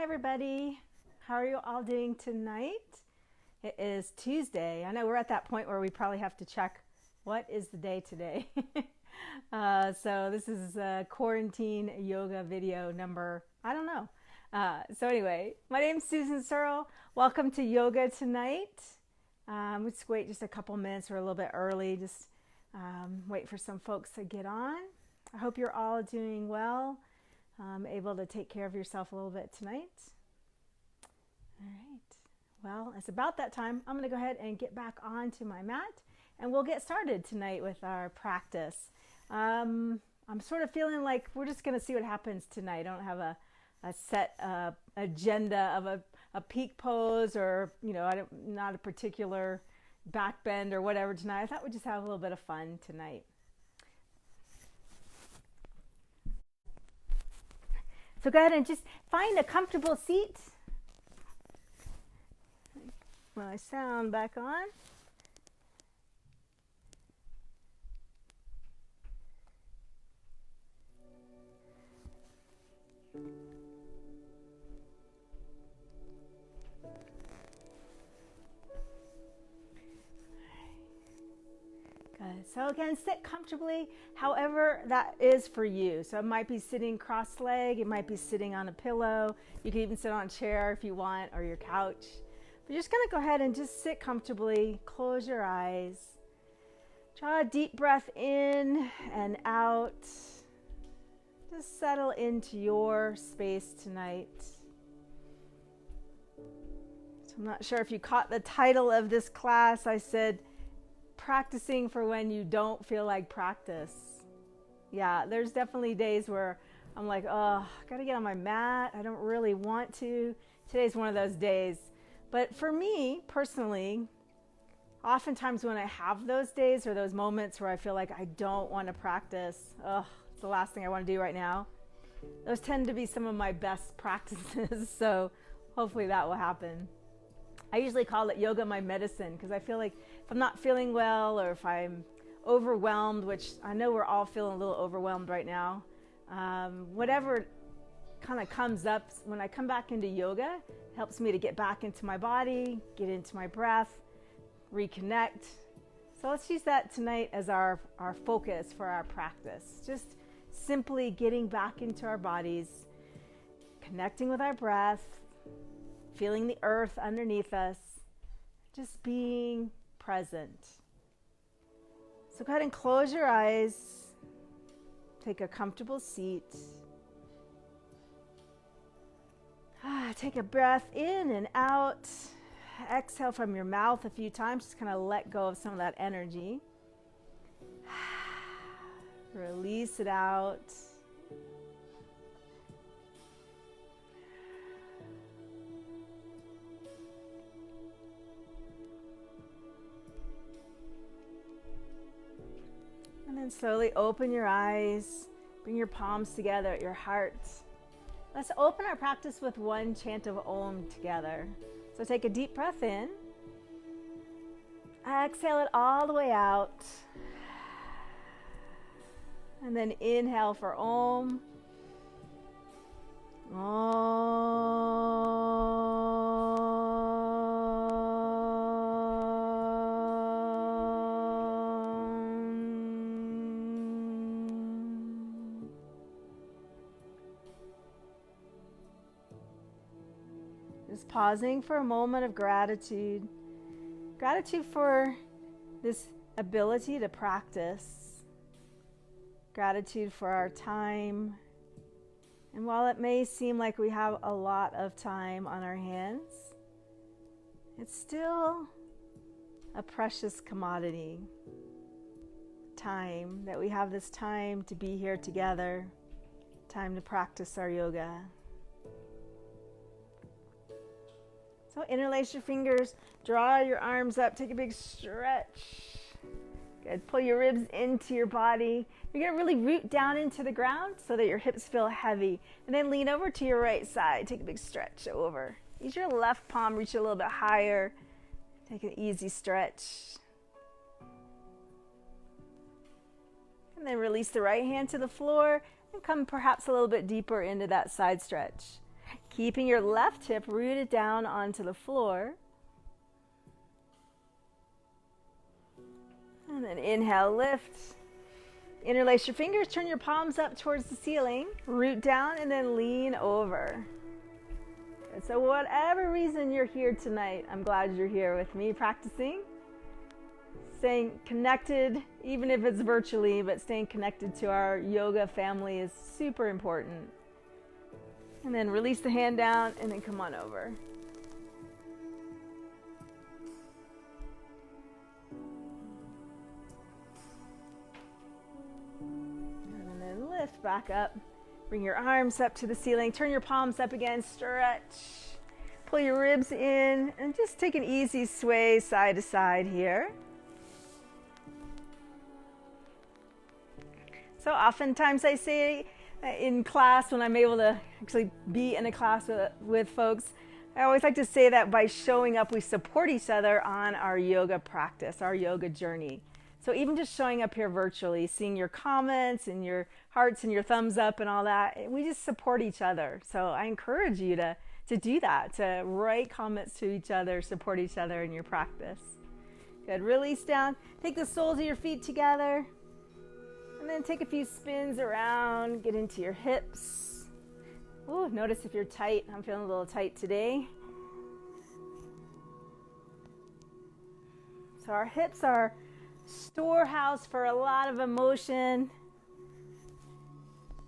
Hi everybody. How are you all doing tonight? It is Tuesday. I know we're at that point where we probably have to check what is the day today. So this is a quarantine yoga video number, I don't know. So anyway, my name's Susan Searle. Welcome to yoga tonight. Let's wait just a couple minutes. We're a little bit early. Just wait for some folks to get on. I hope you're all doing well. Able to take care of yourself a little bit tonight. All right. Well, it's about that time. I'm going to go ahead and get back onto my mat, and we'll get started tonight with our practice. I'm sort of feeling like we're just going to see what happens tonight. I don't have a set agenda of a peak pose or, not a particular back bend or whatever tonight. I thought we'd just have a little bit of fun tonight. So go ahead and just find a comfortable seat. Put my sound back on. Good. So again, sit comfortably, however that is for you. So it might be sitting cross-legged, it might be sitting on a pillow. You can even sit on a chair if you want, or your couch. But you're just going to go ahead and just sit comfortably, close your eyes. Draw a deep breath in and out. Just settle into your space tonight. So I'm not sure if you caught the title of this class. I said, practicing for when you don't feel like practice. Yeah, there's definitely days where I'm like, oh, I gotta get on my mat. I don't really want to. Today's one of those days. But for me personally, oftentimes when I have those days or those moments where I feel like I don't want to practice, it's the last thing I want to do right now. Those tend to be some of my best practices. So hopefully that will happen. I usually call it yoga my medicine because I feel like if I'm not feeling well or if I'm overwhelmed, which I know we're all feeling a little overwhelmed right now, whatever kind of comes up, when I come back into yoga, it helps me to get back into my body, get into my breath, reconnect. So let's use that tonight as our focus for our practice. Just simply getting back into our bodies, connecting with our breath, feeling the earth underneath us, just being present. So go ahead and close your eyes, take a comfortable seat. Take a breath in and out. Exhale from your mouth a few times, just kind of let go of some of that energy. Release it out. And then slowly open your eyes, bring your palms together at your heart. Let's open our practice with one chant of Om together. So take a deep breath in. Exhale it all the way out. And then inhale for Om. Just pausing for a moment of gratitude. Gratitude for this ability to practice. Gratitude for our time. And while it may seem like we have a lot of time on our hands, it's still a precious commodity. Time, that we have this time to be here together, time to practice our yoga. So interlace your fingers, draw your arms up, take a big stretch. Good. Pull your ribs into your body. You're going to really root down into the ground so that your hips feel heavy. And then lean over to your right side. Take a big stretch over. Use your left palm, reach a little bit higher. Take an easy stretch. And then release the right hand to the floor and come perhaps a little bit deeper into that side stretch. Keeping your left hip rooted down onto the floor. And then inhale, lift. Interlace your fingers, turn your palms up towards the ceiling, root down, and then lean over. And so whatever reason you're here tonight, I'm glad you're here with me practicing. Staying connected, even if it's virtually, but staying connected to our yoga family is super important. And then release the hand down and then come on over. And then lift back up. Bring your arms up to the ceiling. Turn your palms up again. Stretch. Pull your ribs in and just take an easy sway side to side here. So oftentimes I say in class, when I'm able to actually be in a class with folks, I always like to say that by showing up, we support each other on our yoga practice, our yoga journey. So even just showing up here virtually, seeing your comments and your hearts and your thumbs up and all that, we just support each other. So I encourage you to do that, to write comments to each other, support each other in your practice. Good, release down. Take the soles of your feet together. And then take a few spins around, get into your hips. Ooh, notice if you're tight. I'm feeling a little tight today. So our hips are storehouse for a lot of emotion.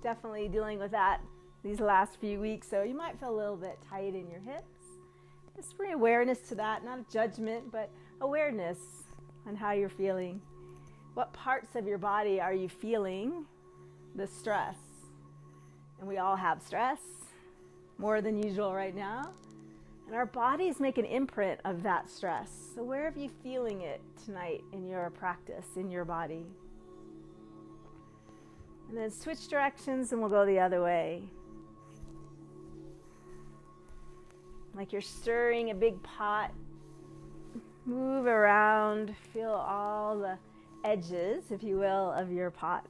Definitely dealing with that these last few weeks. So you might feel a little bit tight in your hips. Just bring awareness to that, not a judgment, but awareness on how you're feeling. What parts of your body are you feeling the stress? And we all have stress, more than usual right now. And our bodies make an imprint of that stress. So where are you feeling it tonight in your practice, in your body? And then switch directions and we'll go the other way. Like you're stirring a big pot. Move around, feel all the edges, if you will, of your pot.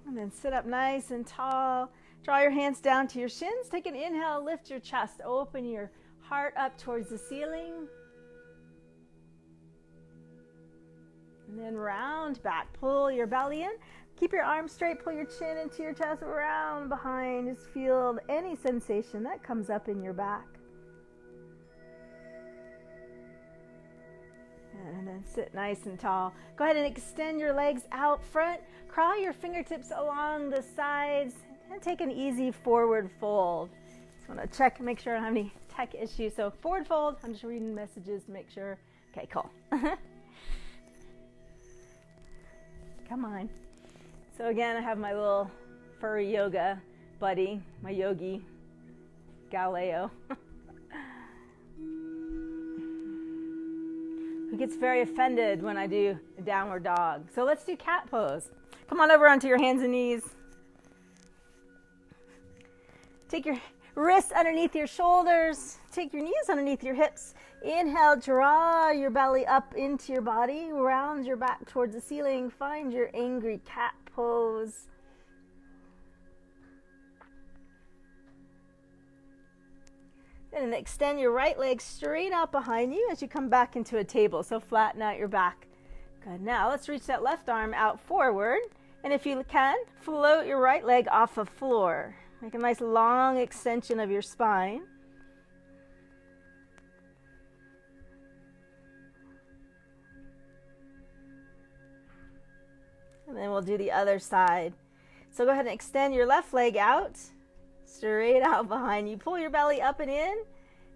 And then sit up nice and tall. Draw your hands down to your shins. Take an inhale, lift your chest, open your heart up towards the ceiling. And then round back, pull your belly in. Keep your arms straight, pull your chin into your chest, round behind. Just feel any sensation that comes up in your back. And then sit nice and tall. Go ahead and extend your legs out front. Crawl your fingertips along the sides and take an easy forward fold. Just want to check and make sure I don't have any tech issues. So forward fold, I'm just reading messages to make sure. Okay, cool. Come on. So again, I have my little furry yoga buddy, my yogi, Galileo, who gets very offended when I do a downward dog. So let's do cat pose. Come on over onto your hands and knees. Take your wrists underneath your shoulders. Take your knees underneath your hips. Inhale, draw your belly up into your body. Round your back towards the ceiling. Find your angry cat pose. Then extend your right leg straight out behind you as you come back into a table. So flatten out your back. Good. Now let's reach that left arm out forward. And if you can, float your right leg off the floor. Make a nice long extension of your spine. And then we'll do the other side. So go ahead and extend your left leg out, straight out behind you. Pull your belly up and in,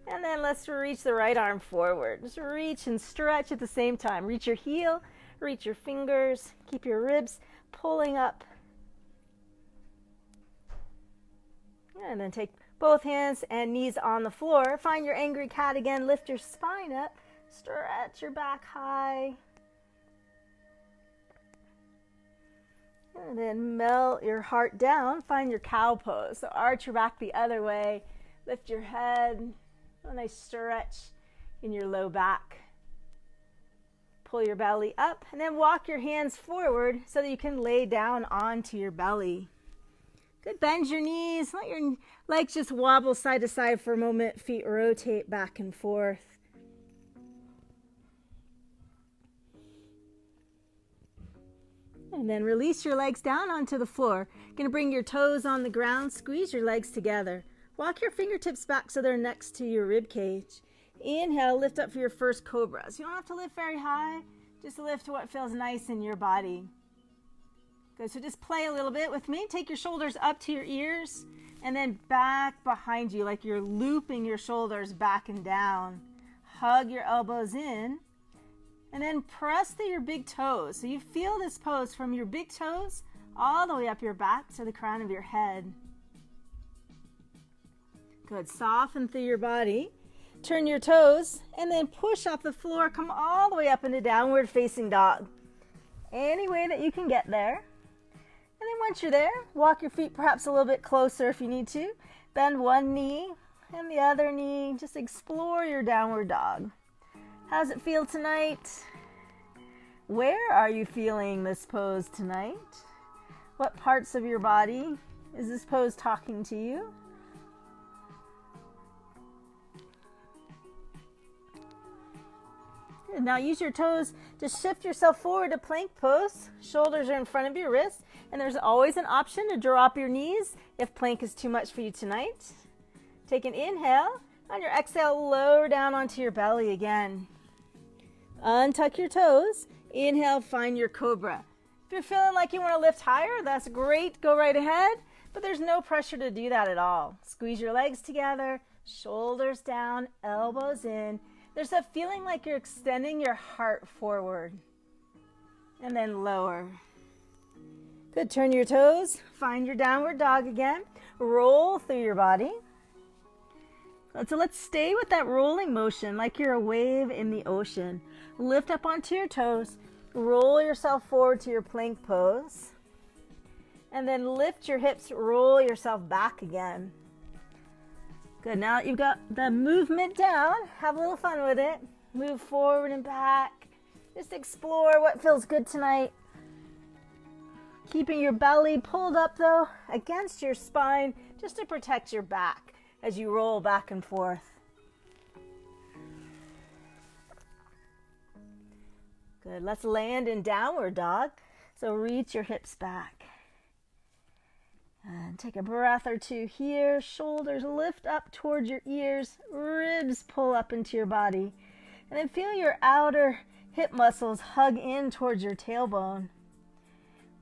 and then let's reach the right arm forward. Just reach and stretch at the same time. Reach your heel, reach your fingers, keep your ribs pulling up. And then take both hands and knees on the floor. Find your angry cat again. Lift your spine up, stretch your back high. And then melt your heart down. Find your cow pose. So arch your back the other way. Lift your head. A nice stretch in your low back. Pull your belly up and then walk your hands forward so that you can lay down onto your belly. Good. Bend your knees. Let your legs just wobble side to side for a moment. Feet rotate back and forth. And then release your legs down onto the floor. You're going to bring your toes on the ground. Squeeze your legs together. Walk your fingertips back so they're next to your rib cage. Inhale, lift up for your first cobra. So you don't have to lift very high. Just lift to what feels nice in your body. Good. So just play a little bit with me. Take your shoulders up to your ears and then back behind you like you're looping your shoulders back and down. Hug your elbows in. And then press through your big toes. So you feel this pose from your big toes all the way up your back to the crown of your head. Good. Soften through your body. Turn your toes and then push off the floor. Come all the way up into downward facing dog. Any way that you can get there. And then once you're there, walk your feet perhaps a little bit closer if you need to. Bend one knee and the other knee. Just explore your downward dog. How does it feel tonight? Where are you feeling this pose tonight? What parts of your body is this pose talking to you? Good. Now use your toes to shift yourself forward to plank pose. Shoulders are in front of your wrists, and there's always an option to drop your knees if plank is too much for you tonight. Take an inhale. On your exhale, lower down onto your belly again. Untuck your toes. Inhale, find your cobra. If you're feeling like you want to lift higher, that's great. Go right ahead. But there's no pressure to do that at all. Squeeze your legs together, shoulders down, elbows in. There's a feeling like you're extending your heart forward. And then lower. Good. Turn your toes. Find your downward dog again. Roll through your body. So let's stay with that rolling motion like you're a wave in the ocean. Lift up onto your toes. Roll yourself forward to your plank pose. And then lift your hips. Roll yourself back again. Good. Now that you've got the movement down, have a little fun with it. Move forward and back. Just explore what feels good tonight. Keeping your belly pulled up though against your spine just to protect your back as you roll back and forth. Good. Let's land in downward dog. So reach your hips back. And take a breath or two here. Shoulders lift up towards your ears. Ribs pull up into your body. And then feel your outer hip muscles hug in towards your tailbone.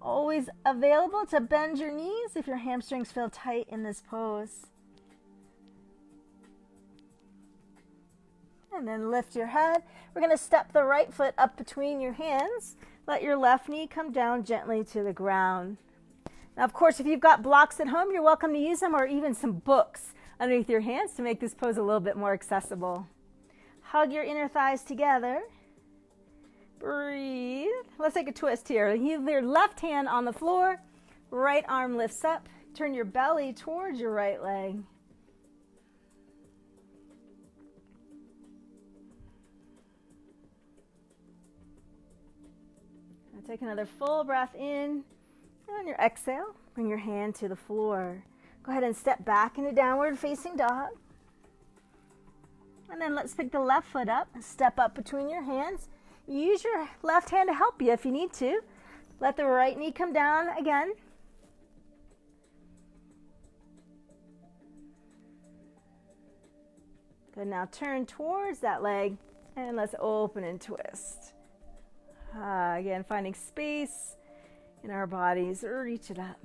Always available to bend your knees if your hamstrings feel tight in this pose. And then lift your head. We're going to step the right foot up between your hands. Let your left knee come down gently to the ground. Now, of course, if you've got blocks at home, you're welcome to use them, or even some books underneath your hands to make this pose a little bit more accessible. Hug your inner thighs together. Breathe. Let's take a twist here. Leave your left hand on the floor. Right arm lifts up. Turn your belly towards your right leg. Take another full breath in. And on your exhale, bring your hand to the floor. Go ahead and step back into downward facing dog. And then let's pick the left foot up. Step up between your hands. Use your left hand to help you if you need to. Let the right knee come down again. Good. Now turn towards that leg and let's open and twist. Again, finding space in our bodies. Reach it up.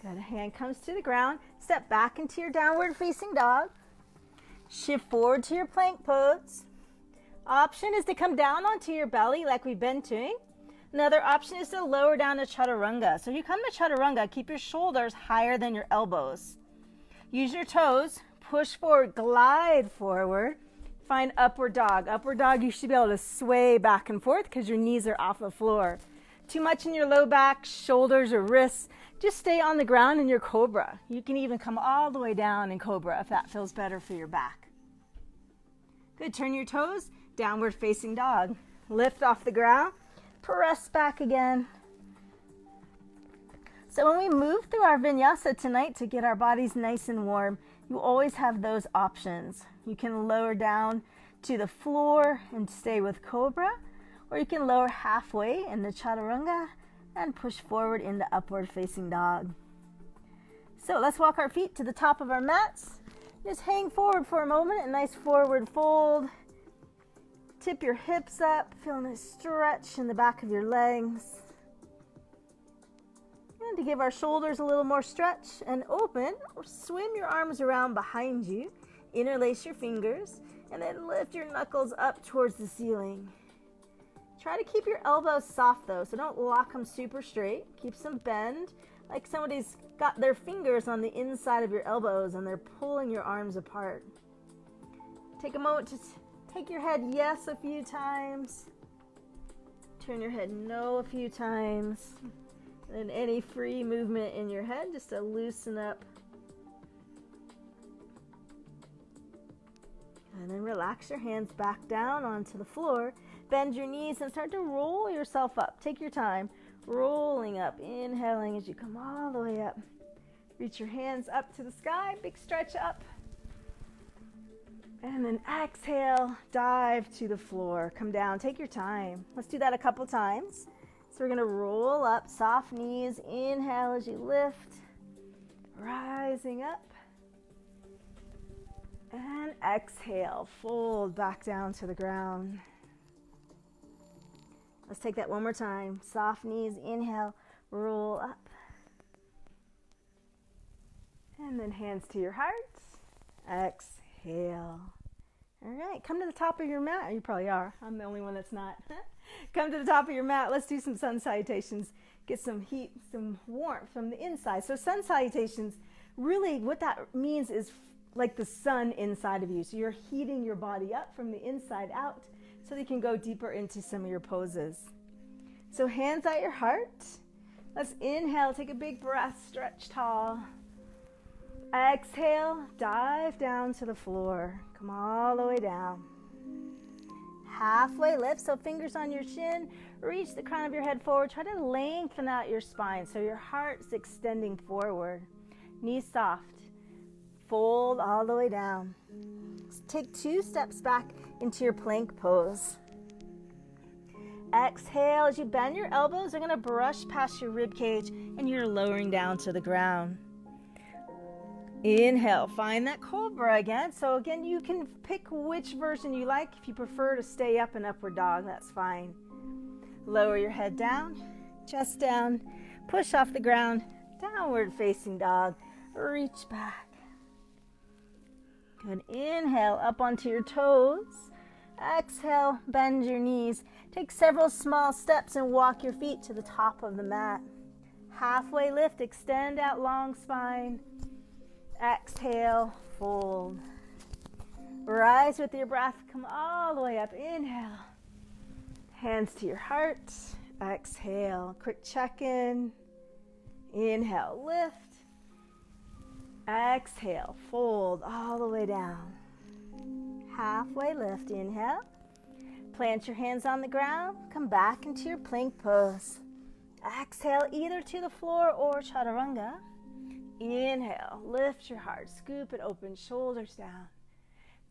Good. Hand comes to the ground. Step back into your downward facing dog. Shift forward to your plank pose. Option is to come down onto your belly like we've been doing. Another option is to lower down to chaturanga. So if you come to chaturanga, keep your shoulders higher than your elbows. Use your toes. Push forward. Glide forward. Find upward dog. Upward dog, you should be able to sway back and forth because your knees are off the floor. Too much in your low back, shoulders, or wrists, just stay on the ground in your cobra. You can even come all the way down in cobra if that feels better for your back. Good, turn your toes, downward facing dog. Lift off the ground, press back again. So when we move through our vinyasa tonight to get our bodies nice and warm, you always have those options. You can lower down to the floor and stay with cobra, or you can lower halfway in the chaturanga and push forward into upward facing dog. So let's walk our feet to the top of our mats. Just hang forward for a moment, a nice forward fold. Tip your hips up, feeling a stretch in the back of your legs. And to give our shoulders a little more stretch and open, swim your arms around behind you, interlace your fingers, and then lift your knuckles up towards the ceiling. Try to keep your elbows soft though, so don't lock them super straight. Keep some bend, like somebody's got their fingers on the inside of your elbows and they're pulling your arms apart. Take a moment to take your head yes a few times. Turn your head no a few times. And any free movement in your head just to loosen up. And then relax your hands back down onto the floor. Bend your knees and start to roll yourself up. Take your time. Rolling up, inhaling as you come all the way up. Reach your hands up to the sky, big stretch up. And then exhale, dive to the floor. Come down, take your time. Let's do that a couple times. So we're gonna roll up, soft knees, inhale as you lift, rising up. And exhale, fold back down to the ground. Let's take that one more time. Soft knees, inhale, roll up. And then hands to your heart. Exhale. All right, come to the top of your mat. You probably are. I'm the only one that's not. Come to the top of your mat. Let's do some sun salutations. Get some heat, some warmth from the inside. So sun salutations, really what that means is like the sun inside of you. So you're heating your body up from the inside out so that you can go deeper into some of your poses. So hands at your heart. Let's inhale, take a big breath, stretch tall. Exhale, dive down to the floor. Come all the way down. Halfway lift, so fingers on your chin. Reach the crown of your head forward. Try to lengthen out your spine so your heart's extending forward. Knees soft. Fold all the way down. Take 2 steps back into your plank pose. Exhale, as you bend your elbows, they're going to brush past your rib cage and you're lowering down to the ground. Inhale, find that cobra again. So again, you can pick which version you like. If you prefer to stay up in upward dog, that's fine. Lower your head down, chest down, push off the ground, downward facing dog, reach back. Good, inhale, up onto your toes. Exhale, bend your knees. Take several small steps and walk your feet to the top of the mat. Halfway lift, extend out long spine. Exhale, fold. Rise with your breath, come all the way up. Inhale. Hands to your heart. Exhale, quick check-in. Inhale, lift. Exhale, fold all the way down. Halfway lift, inhale. Plant your hands on the ground. Come back into your plank pose. Exhale, either to the floor or chaturanga. Inhale, lift your heart, scoop it open, shoulders down.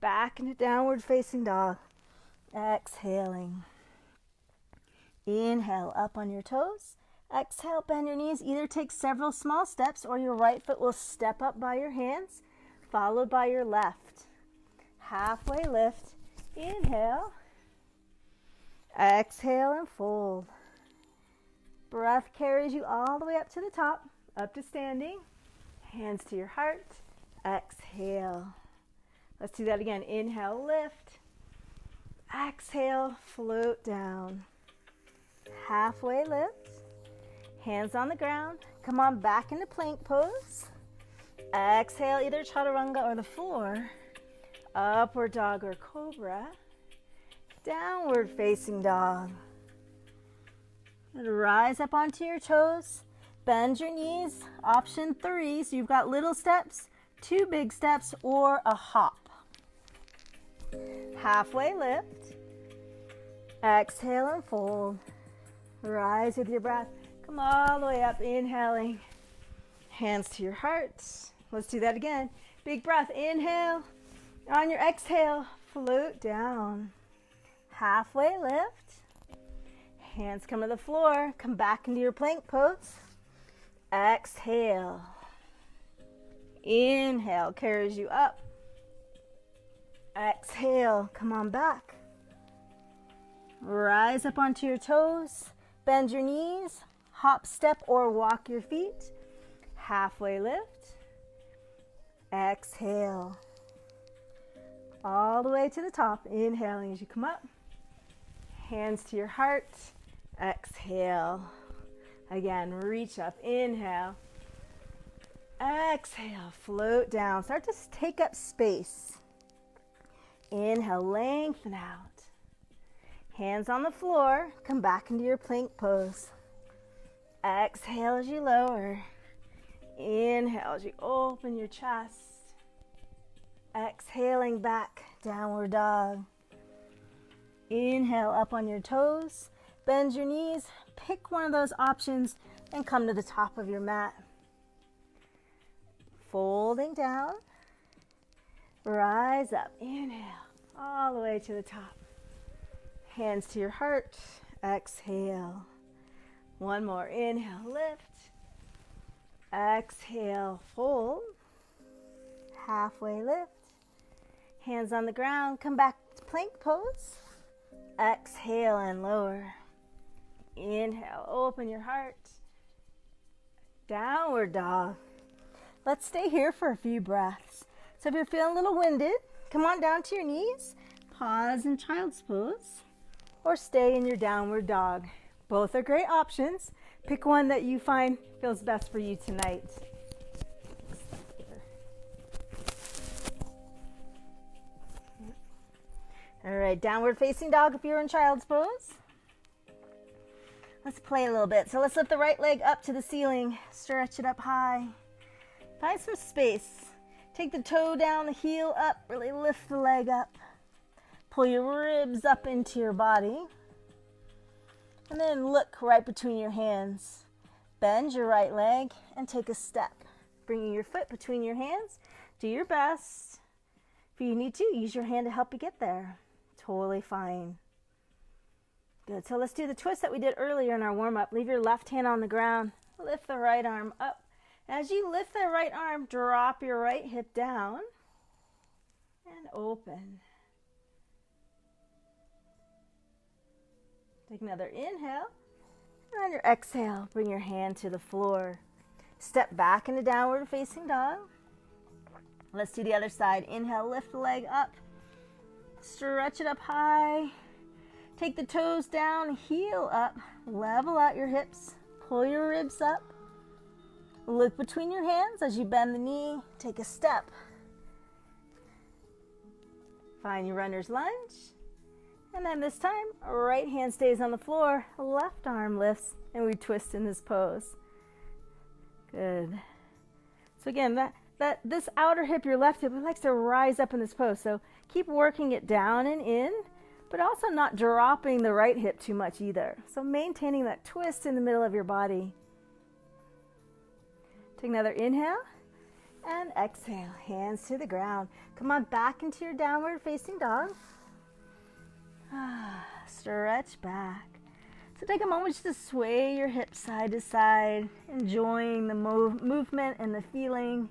Back into downward facing dog. Exhaling. Inhale, up on your toes. Exhale, bend your knees. Either take several small steps or your right foot will step up by your hands, followed by your left. Halfway lift. Inhale. Exhale and fold. Breath carries you all the way up to the top, up to standing. Hands to your heart. Exhale. Let's do that again. Inhale, lift. Exhale, float down. Halfway lift. Hands on the ground. Come on back into plank pose. Exhale, either chaturanga or the floor. Upward dog or cobra. Downward facing dog. Rise up onto your toes. Bend your knees. Option 3. So you've got little steps, 2 big steps, or a hop. Halfway lift. Exhale and fold. Rise with your breath. Come all the way up, inhaling. Hands to your heart. Let's do that again. Big breath, inhale. On your exhale, float down. Halfway lift. Hands come to the floor. Come back into your plank pose. Exhale. Inhale carries you up. Exhale, come on back. Rise up onto your toes. Bend your knees. Hop, step, or walk your feet. Halfway lift. Exhale. All the way to the top. Inhaling as you come up. Hands to your heart. Exhale. Again, reach up. Inhale. Exhale. Float down. Start to take up space. Inhale, lengthen out. Hands on the floor. Come back into your plank pose. Exhale as you lower. Inhale as you open your chest. Exhaling back, downward dog. Inhale up on your toes. Bend your knees. Pick one of those options and come to the top of your mat. Folding down. Rise up. Inhale all the way to the top. Hands to your heart. Exhale. One more. Inhale, lift. Exhale, fold. Halfway lift. Hands on the ground. Come back to plank pose. Exhale and lower. Inhale, open your heart. Downward dog. Let's stay here for a few breaths. So if you're feeling a little winded, come on down to your knees. Pause in child's pose. Or stay in your downward dog. Both are great options. Pick one that you find feels best for you tonight. All right, downward facing dog if you're in child's pose. Let's play a little bit. So let's lift the right leg up to the ceiling. Stretch it up high. Find some space. Take the toe down, the heel up. Really lift the leg up. Pull your ribs up into your body. And then look right between your hands. Bend your right leg and take a step. Bringing your foot between your hands. Do your best. If you need to, use your hand to help you get there. Totally fine. Good. So let's do the twist that we did earlier in our warm-up. Leave your left hand on the ground. Lift the right arm up. As you lift the right arm, drop your right hip down and open. Take another inhale. And on your exhale, bring your hand to the floor. Step back into downward facing dog. Let's do the other side. Inhale, lift the leg up. Stretch it up high. Take the toes down, heel up. Level out your hips. Pull your ribs up. Look between your hands as you bend the knee. Take a step. Find your runner's lunge. And then this time, right hand stays on the floor, left arm lifts, and we twist in this pose. Good. So again, this outer hip, your left hip, it likes to rise up in this pose. So keep working it down and in, but also not dropping the right hip too much either. So maintaining that twist in the middle of your body. Take another inhale and exhale. Hands to the ground. Come on back into your downward facing dog. Stretch back. So take a moment just to sway your hips side to side, enjoying the movement and the feeling.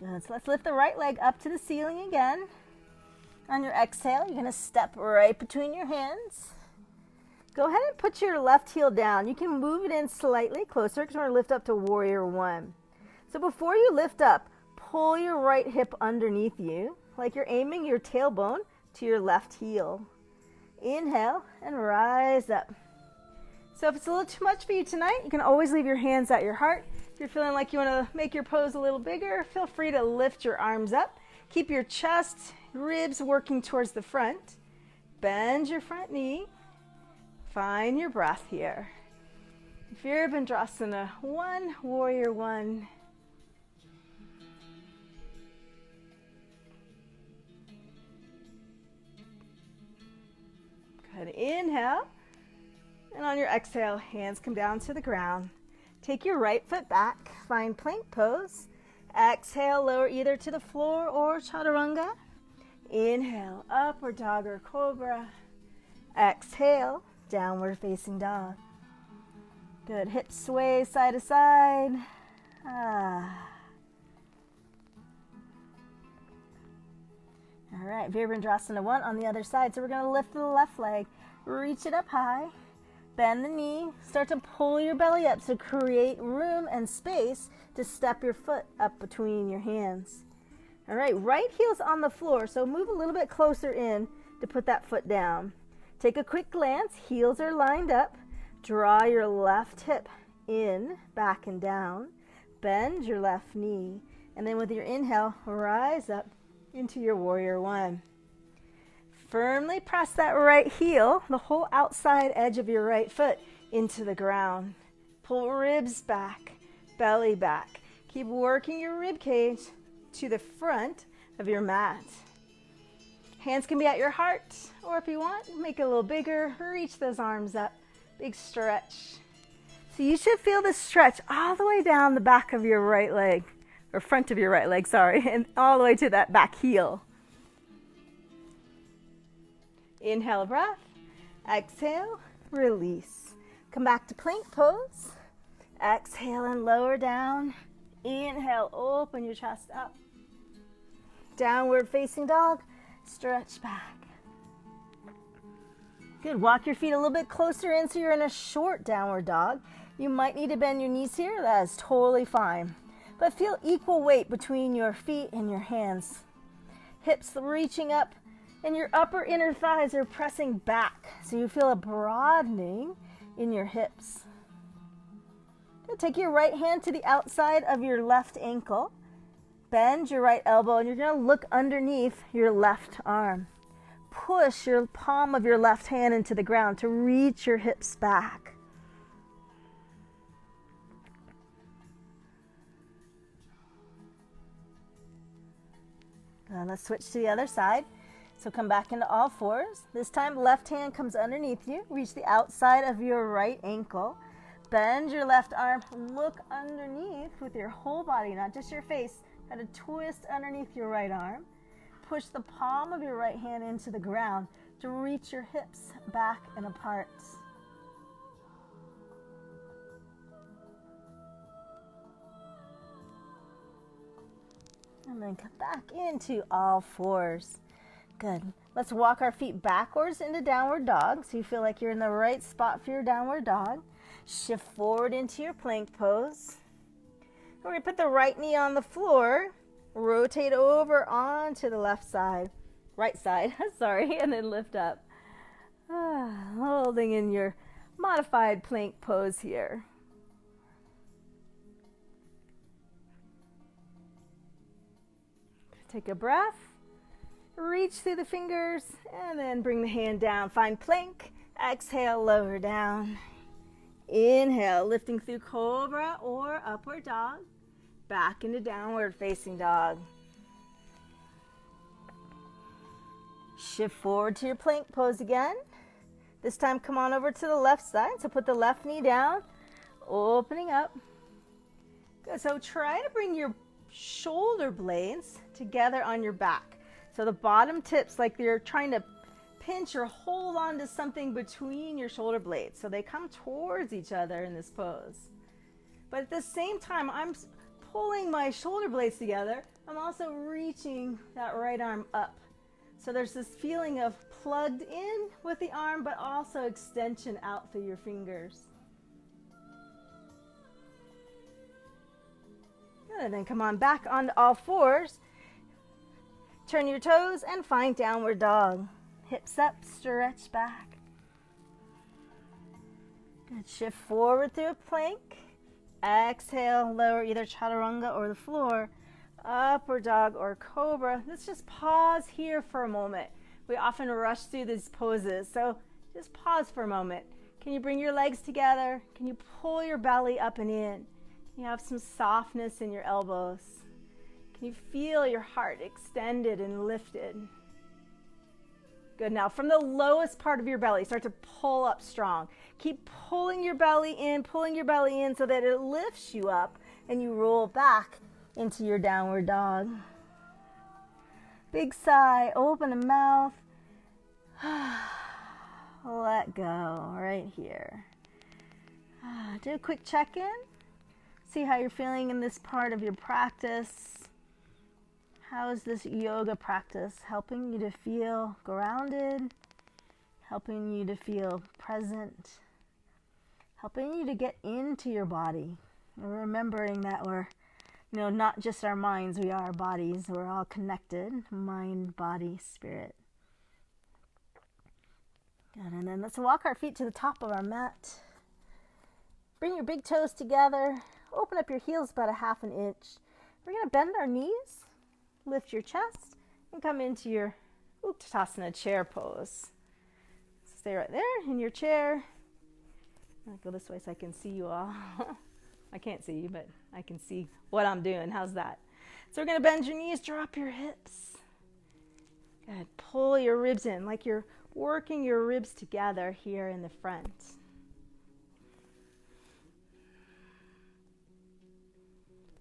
Good. So let's lift the right leg up to the ceiling again. On your exhale, you're going to step right between your hands. Go ahead and put your left heel down. You can move it in slightly closer because we're going to lift up to warrior one. So before you lift up, pull your right hip underneath you, like you're aiming your tailbone to your left heel. Inhale and rise up. So if it's a little too much for you tonight, you can always leave your hands at your heart. If you're feeling like you want to make your pose a little bigger, feel free to lift your arms up. Keep your chest, ribs working towards the front. Bend your front knee. Find your breath here. Virabhadrasana 1, Warrior 1. Good. Inhale. And on your exhale, hands come down to the ground. Take your right foot back. Find plank pose. Exhale, lower either to the floor or chaturanga. Inhale, upward dog or cobra. Exhale, downward facing dog. Good. Hips sway side to side. All right, Virabhadrasana 1 on the other side. So we're going to lift the left leg, reach it up high, bend the knee, start to pull your belly up to create room and space to step your foot up between your hands. All right, right heel's on the floor, so move a little bit closer in to put that foot down. Take a quick glance, heels are lined up. Draw your left hip in, back and down. Bend your left knee, and then with your inhale, rise up into your Warrior 1. Firmly press that right heel, the whole outside edge of your right foot, into the ground. Pull ribs back, belly back. Keep working your rib cage to the front of your mat. Hands can be at your heart, or if you want, make it a little bigger. Reach those arms up. Big stretch. So you should feel the stretch all the way down the back of your right leg, or front of your right leg, sorry, and all the way to that back heel. Inhale a breath, exhale, release. Come back to plank pose. Exhale and lower down. Inhale, open your chest up. Downward facing dog, stretch back. Good, walk your feet a little bit closer in so you're in a short downward dog. You might need to bend your knees here, that is totally fine. But feel equal weight between your feet and your hands. Hips reaching up and your upper inner thighs are pressing back. So you feel a broadening in your hips. Good. Take your right hand to the outside of your left ankle. Bend your right elbow and you're going to look underneath your left arm. Push your palm of your left hand into the ground to reach your hips back. Let's switch to the other side. So come back into all fours. This time left hand comes underneath you. Reach the outside of your right ankle. Bend your left arm. Look underneath with your whole body, not just your face. Got to twist underneath your right arm. Push the palm of your right hand into the ground to reach your hips back and apart. And then come back into all fours. Good. Let's walk our feet backwards into downward dog so you feel like you're in the right spot for your downward dog. Shift forward into your plank pose. We're going to put the right knee on the floor. Rotate over onto the left side. Right side, sorry, and then lift up. Holding in your modified plank pose here. Take a breath, reach through the fingers, and then bring the hand down. Find plank, exhale, lower down. Inhale, lifting through cobra or upward dog. Back into downward facing dog. Shift forward to your plank pose again. This time come on over to the left side. So put the left knee down, opening up. Good. So try to bring your shoulder blades together on your back. So the bottom tips, like you're trying to pinch or hold on to something between your shoulder blades. So they come towards each other in this pose. But at the same time, I'm pulling my shoulder blades together. I'm also reaching that right arm up. So there's this feeling of plugged in with the arm, but also extension out through your fingers. Good, and then come on back onto all fours. Turn your toes and find downward dog. Hips up, stretch back. Good, shift forward through a plank. Exhale, lower either chaturanga or the floor. upward dog or cobra. Let's just pause here for a moment. We often rush through these poses, so just pause for a moment. Can you bring your legs together? Can you pull your belly up and in? Can you have some softness in your elbows? Can you feel your heart extended and lifted? Good. Now from the lowest part of your belly, start to pull up strong. Keep pulling your belly in so that it lifts you up and you roll back into your downward dog. Big sigh, open the mouth. Let go right here. Do a quick check-in. See how you're feeling in this part of your practice. How is this yoga practice helping you to feel grounded, helping you to feel present, helping you to get into your body, and remembering that we're, not just our minds, we are our bodies. We're all connected, mind, body, spirit. Good, and then let's walk our feet to the top of our mat. Bring your big toes together. Open up your heels about 1/2 inch. We're going to bend our knees. Lift your chest and come into your Uttanasana chair pose. Stay right there in your chair. I'll go this way so I can see you all. I can't see you, but I can see what I'm doing. How's that? So we're going to bend your knees, drop your hips. Good. Pull your ribs in like you're working your ribs together here in the front.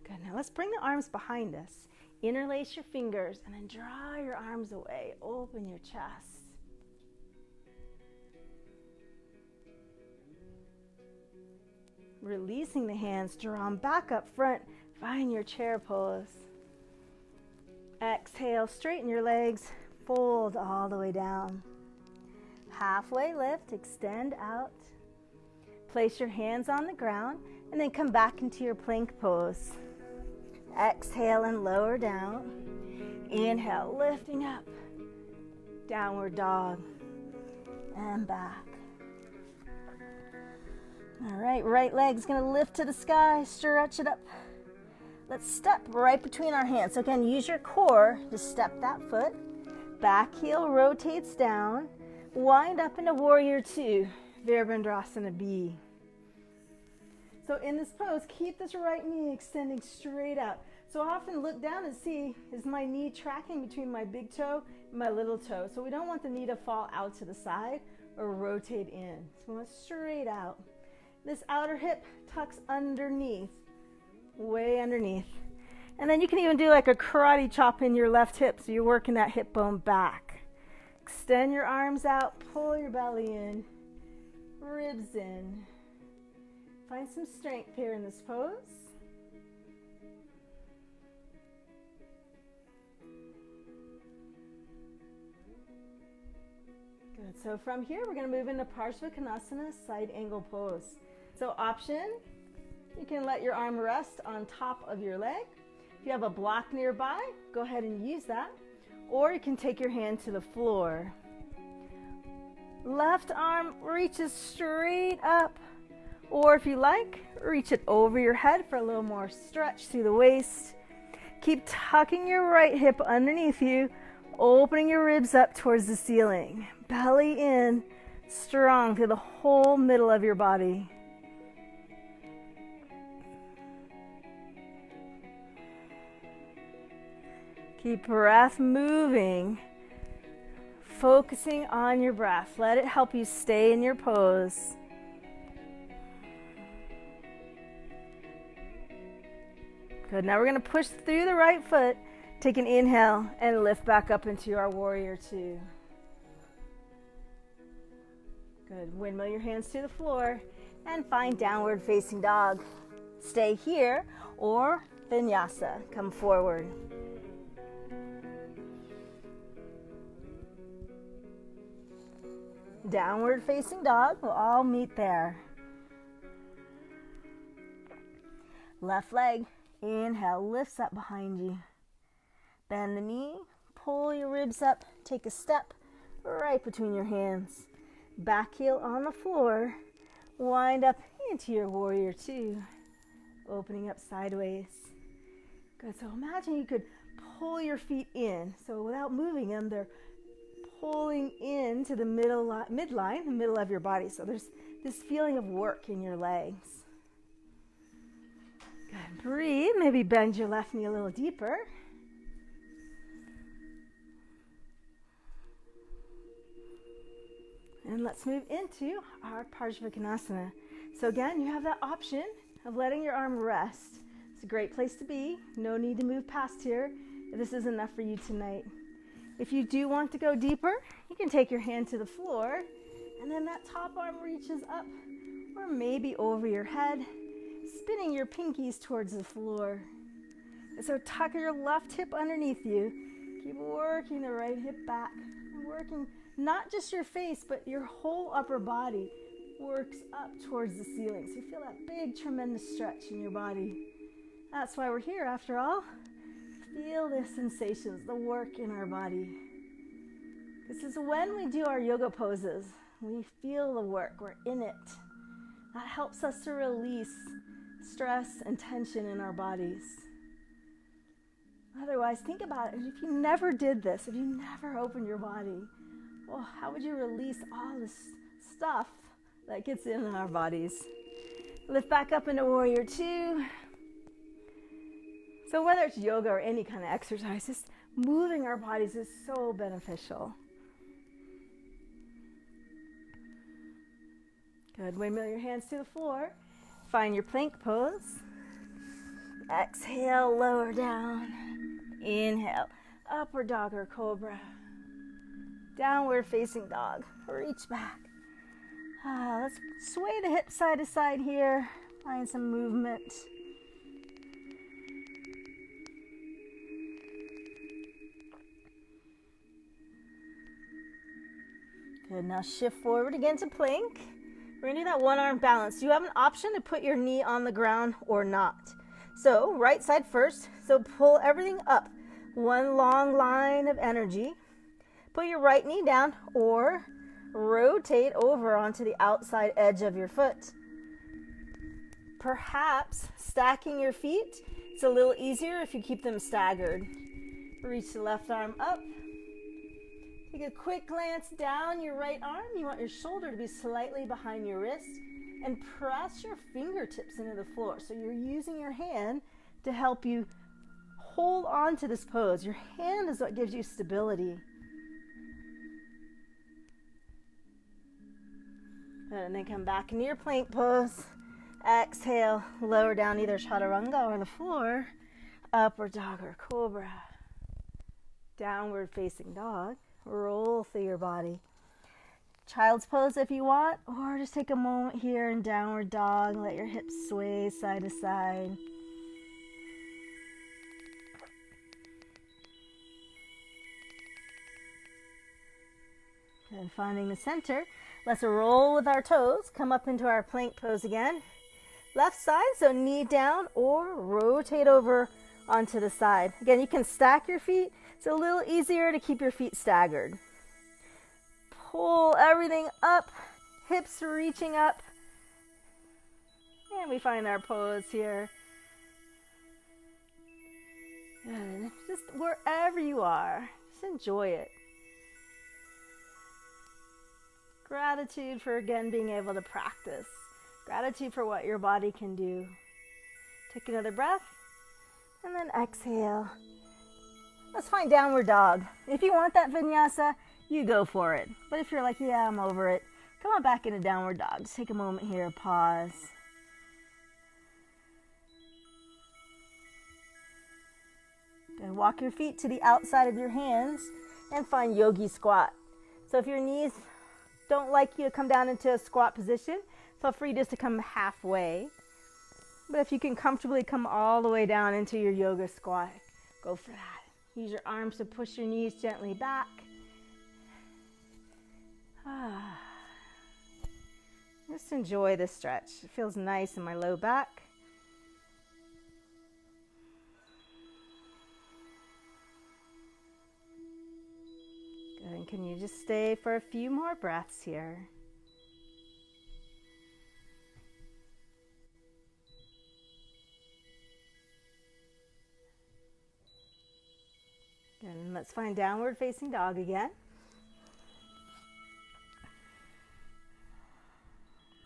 Good. Now let's bring the arms behind us. Interlace your fingers and then draw your arms away. Open your chest. Releasing the hands, draw them back up front. Find your chair pose. Exhale, straighten your legs. Fold all the way down. Halfway lift, extend out. Place your hands on the ground and then come back into your plank pose. Exhale and lower down. Inhale, lifting up. Downward dog. And back. All right leg's going to lift to the sky. Stretch it up. Let's step right between our hands. So again, use your core to step that foot. Back heel rotates down. Wind up into Warrior 2. Virabhadrasana B. So in this pose, keep this right knee extending straight out. So often look down and see, is my knee tracking between my big toe and my little toe? So we don't want the knee to fall out to the side or rotate in. So we want straight out. This outer hip tucks underneath, way underneath. And then you can even do like a karate chop in your left hip, so you're working that hip bone back. Extend your arms out, pull your belly in, ribs in. Find some strength here in this pose. Good. So from here, we're going to move into Parsvakonasana, side angle pose. So option, you can let your arm rest on top of your leg. If you have a block nearby, go ahead and use that. Or you can take your hand to the floor. Left arm reaches straight up. Or if you like, reach it over your head for a little more stretch through the waist. Keep tucking your right hip underneath you, opening your ribs up towards the ceiling. Belly in, strong through the whole middle of your body. Keep breath moving, focusing on your breath. Let it help you stay in your pose. Good. Now we're going to push through the right foot. Take an inhale and lift back up into our Warrior 2. Good. Windmill your hands to the floor and find downward facing dog. Stay here or vinyasa. Come forward. Downward facing dog. We'll all meet there. Left leg. Inhale, lifts up behind you. Bend the knee, pull your ribs up, take a step right between your hands. Back heel on the floor, wind up into your Warrior 2. Opening up sideways. Good. So imagine you could pull your feet in. So without moving them, they're pulling into the midline, the middle of your body. So there's this feeling of work in your legs. Good. Breathe. Maybe bend your left knee a little deeper. And let's move into our Parsvakonasana. So again, you have that option of letting your arm rest. It's a great place to be. No need to move past here if this is enough for you tonight. If you do want to go deeper, you can take your hand to the floor, and then that top arm reaches up or maybe over your head, spinning your pinkies towards the floor. And so tuck your left hip underneath you. Keep working the right hip back, and working not just your face, but your whole upper body works up towards the ceiling. So you feel that big, tremendous stretch in your body. That's why we're here, after all. Feel the sensations, the work in our body. This is when we do our yoga poses. We feel the work, we're in it. That helps us to release stress and tension in our bodies. Otherwise, think about it. If you never did this, if you never opened your body, well, how would you release all this stuff that gets in our bodies? Lift back up into Warrior Two. So whether it's yoga or any kind of exercise, just moving our bodies is so beneficial. Good. Windmill your hands to the floor. Find your plank pose. Exhale, lower down. Inhale, upward dog or cobra. Downward facing dog. Reach back. Let's sway the hips side to side here. Find some movement. Good. Now shift forward again to plank. We're going to do that one arm balance. You have an option to put your knee on the ground or not. So right side first. So pull everything up. One long line of energy. Put your right knee down or rotate over onto the outside edge of your foot. Perhaps stacking your feet. It's a little easier if you keep them staggered. Reach the left arm up. Take a quick glance down your right arm. You want your shoulder to be slightly behind your wrist, and press your fingertips into the floor. So you're using your hand to help you hold on to this pose. Your hand is what gives you stability. And then come back into your plank pose. Exhale, lower down either chaturanga or the floor. Upward dog or cobra. Downward facing dog. Roll through your body. Child's pose if you want, or just take a moment here in downward dog. Let your hips sway side to side. And finding the center, let's roll with our toes. Come up into our plank pose again. Left side, so knee down or rotate over onto the side. Again, you can stack your feet. It's a little easier to keep your feet staggered. Pull everything up, hips reaching up. And we find our pose here. And just wherever you are, just enjoy it. Gratitude for, again, being able to practice. Gratitude for what your body can do. Take another breath, and then exhale. Let's find downward dog. If you want that vinyasa, you go for it. But if you're like, yeah, I'm over it, come on back into downward dog. Just take a moment here, pause. And walk your feet to the outside of your hands and find yogi squat. So if your knees don't like you to come down into a squat position, feel free just to come halfway. But if you can comfortably come all the way down into your yoga squat, go for that. Use your arms to push your knees gently back. Just enjoy this stretch. It feels nice in my low back. Good. And can you just stay for a few more breaths here? And let's find downward facing dog again.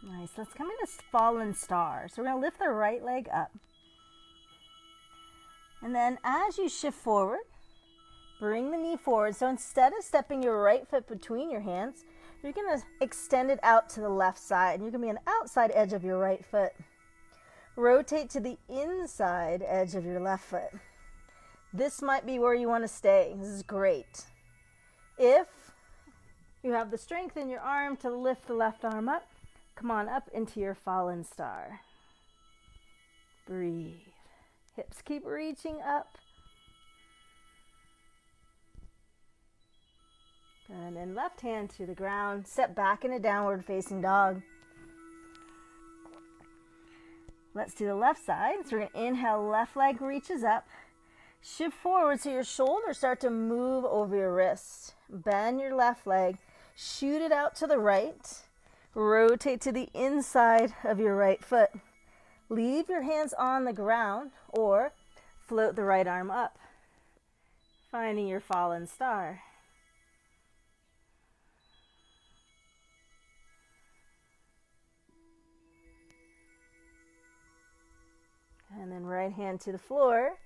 Nice. Let's come into fallen star. So we're going to lift the right leg up. And then as you shift forward, bring the knee forward. So instead of stepping your right foot between your hands, you're going to extend it out to the left side. And you're going to be on the outside edge of your right foot. Rotate to the inside edge of your left foot. This might be where you want to stay. This is great. If you have the strength in your arm to lift the left arm up, come on up into your fallen star. Breathe. Hips keep reaching up. And then left hand to the ground. Step back in a downward facing dog. Let's do the left side. So we're going to inhale, left leg reaches up. Shift forward so your shoulders start to move over your wrist. Bend your left leg. Shoot it out to the right. Rotate to the inside of your right foot. Leave your hands on the ground or float the right arm up, finding your fallen star. And then right hand to the floor.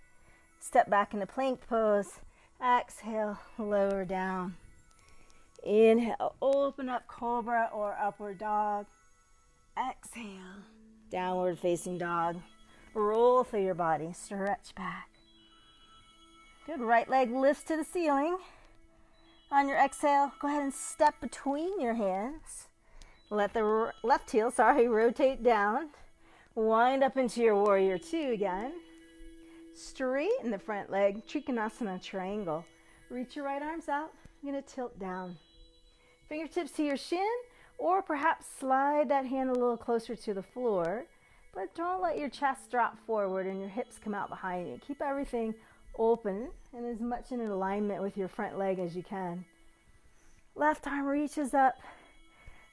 Step back into plank pose. Exhale, lower down. Inhale, open up cobra or upward dog. Exhale, downward facing dog. Roll through your body, stretch back. Good, right leg lifts to the ceiling. On your exhale, go ahead and step between your hands. Let the left heel, rotate down. Wind up into your warrior two again. Straighten the front leg, Trikonasana triangle. Reach your right arms out. You're going to tilt down. Fingertips to your shin, or perhaps slide that hand a little closer to the floor. But don't let your chest drop forward and your hips come out behind you. Keep everything open and as much in alignment with your front leg as you can. Left arm reaches up.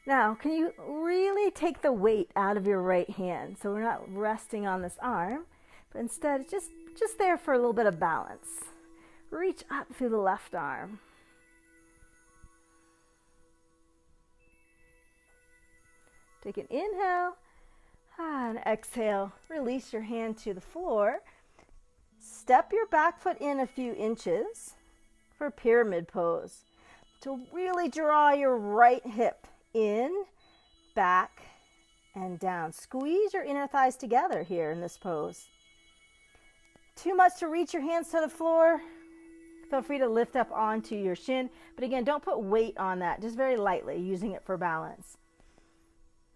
Now, can you really take the weight out of your right hand? So we're not resting on this arm, but instead just there for a little bit of balance. Reach up through the left arm. Take an inhale and exhale. Release your hand to the floor. Step your back foot in a few inches for pyramid pose. To really draw your right hip in, back, and down. Squeeze your inner thighs together here in this pose. Too much to reach your hands to the floor? Feel free to lift up onto your shin. But again, don't put weight on that. Just very lightly, using it for balance.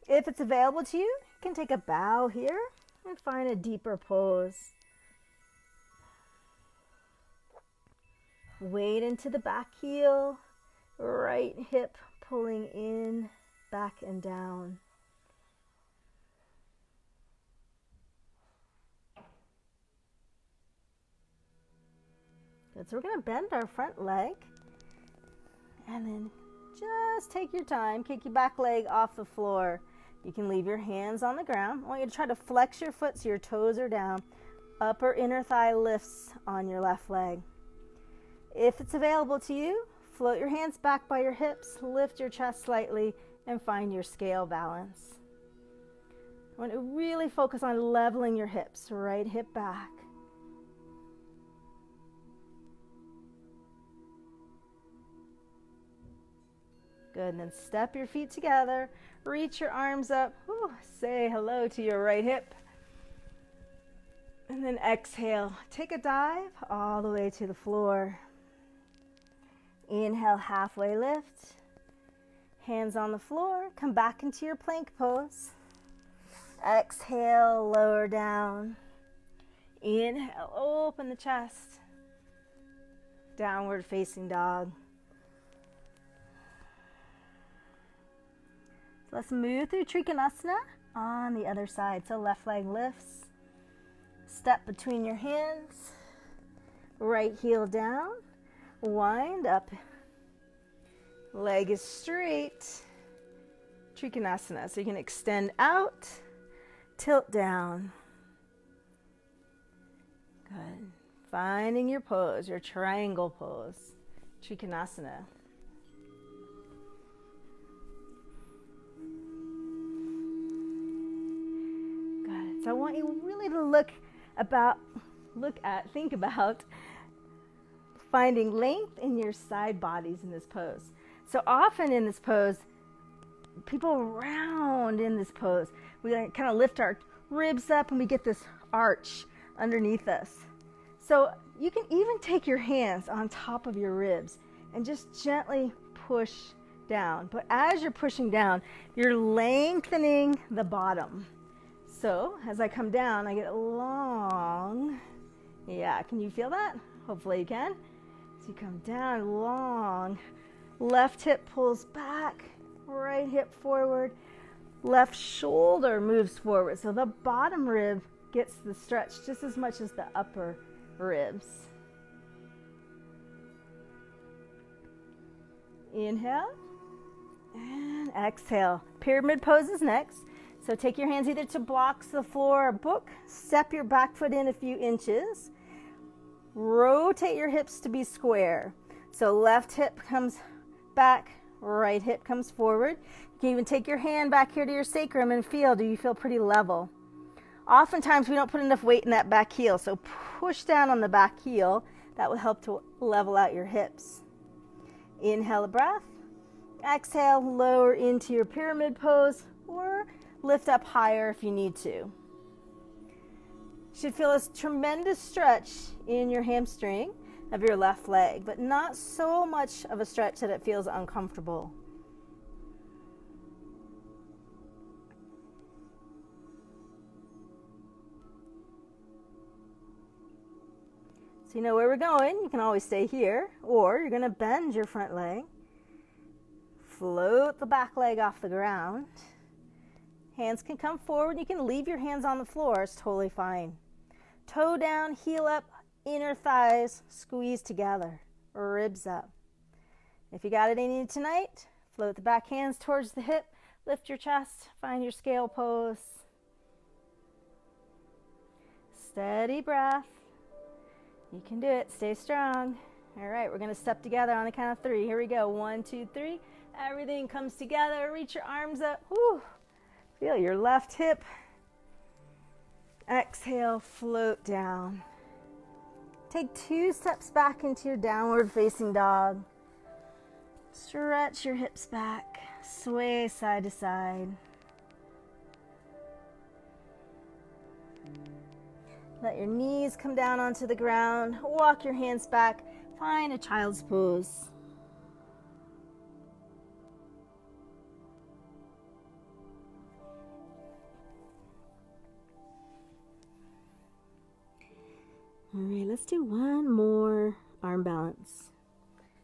If it's available to you, you can take a bow here and find a deeper pose. Weight into the back heel, right hip pulling in, back and down. Good, so we're going to bend our front leg and then just take your time, kick your back leg off the floor. You can leave your hands on the ground. I want you to try to flex your foot so your toes are down. Upper inner thigh lifts on your left leg. If it's available to you, float your hands back by your hips, lift your chest slightly, and find your scale balance. I want to really focus on leveling your hips, right hip back. Good, and then step your feet together, reach your arms up, say hello to your right hip. And then exhale, take a dive all the way to the floor. Inhale, halfway lift. Hands on the floor, come back into your plank pose. Exhale, lower down. Inhale, open the chest. Downward facing dog. Let's move through Trikonasana on the other side. So left leg lifts. Step between your hands. Right heel down. Wind up. Leg is straight. Trikonasana. So you can extend out, tilt down. Good. Finding your pose, your triangle pose, Trikonasana. Good. So I want you really to think about finding length in your side bodies in this pose. So often in this pose, people round in this pose. We kind of lift our ribs up and we get this arch underneath us. So you can even take your hands on top of your ribs and just gently push down. But as you're pushing down, you're lengthening the bottom. So as I come down, I get long. Yeah, can you feel that? Hopefully you can. So you come down long. Left hip pulls back, right hip forward. Left shoulder moves forward. So the bottom rib gets the stretch just as much as the upper ribs. Inhale and exhale. Pyramid pose is next. So take your hands either to blocks, the floor, or book. Step your back foot in a few inches. Rotate your hips to be square. So left hip comes back, right hip comes forward. You can even take your hand back here to your sacrum and feel, do you feel pretty level? Oftentimes we don't put enough weight in that back heel, so push down on the back heel. That will help to level out your hips. Inhale a breath. Exhale, lower into your pyramid pose or lift up higher if you need to. You should feel a tremendous stretch in your hamstring of your left leg, but not so much of a stretch that it feels uncomfortable. So you know where we're going. You can always stay here, or you're going to bend your front leg. Float the back leg off the ground. Hands can come forward. You can leave your hands on the floor. It's totally fine. Toe down, heel up, inner thighs squeeze together, ribs up. If you got it in you tonight, float the back hands towards the hip, lift your chest, find your scale pose. Steady breath. You can do it. Stay strong. All right, we're going to step together on the count of 3. Here we go. 1, 2, 3. Everything comes together. Reach your arms up. Whew. Feel your left hip. Exhale, float down. Take 2 steps back into your downward facing dog. Stretch your hips back. Sway side to side. Let your knees come down onto the ground. Walk your hands back. Find a child's pose. All right, let's do one more arm balance.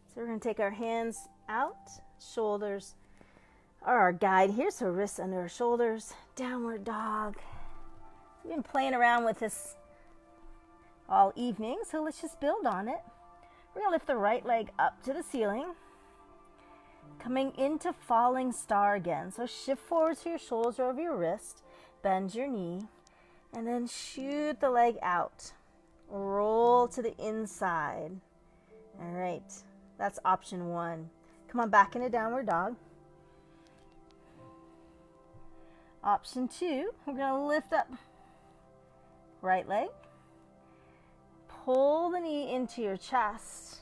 So we're going to take our hands out, shoulders are our guide here, so wrists under our shoulders, downward dog. We've been playing around with this all evening, so let's just build on it. We're going to lift the right leg up to the ceiling, coming into falling star again. So shift forward to your shoulders over your wrist, bend your knee, and then shoot the leg out. Roll to the inside. All right, that's option 1. Come on back into downward dog. Option 2, we're going to lift up right leg. Pull the knee into your chest.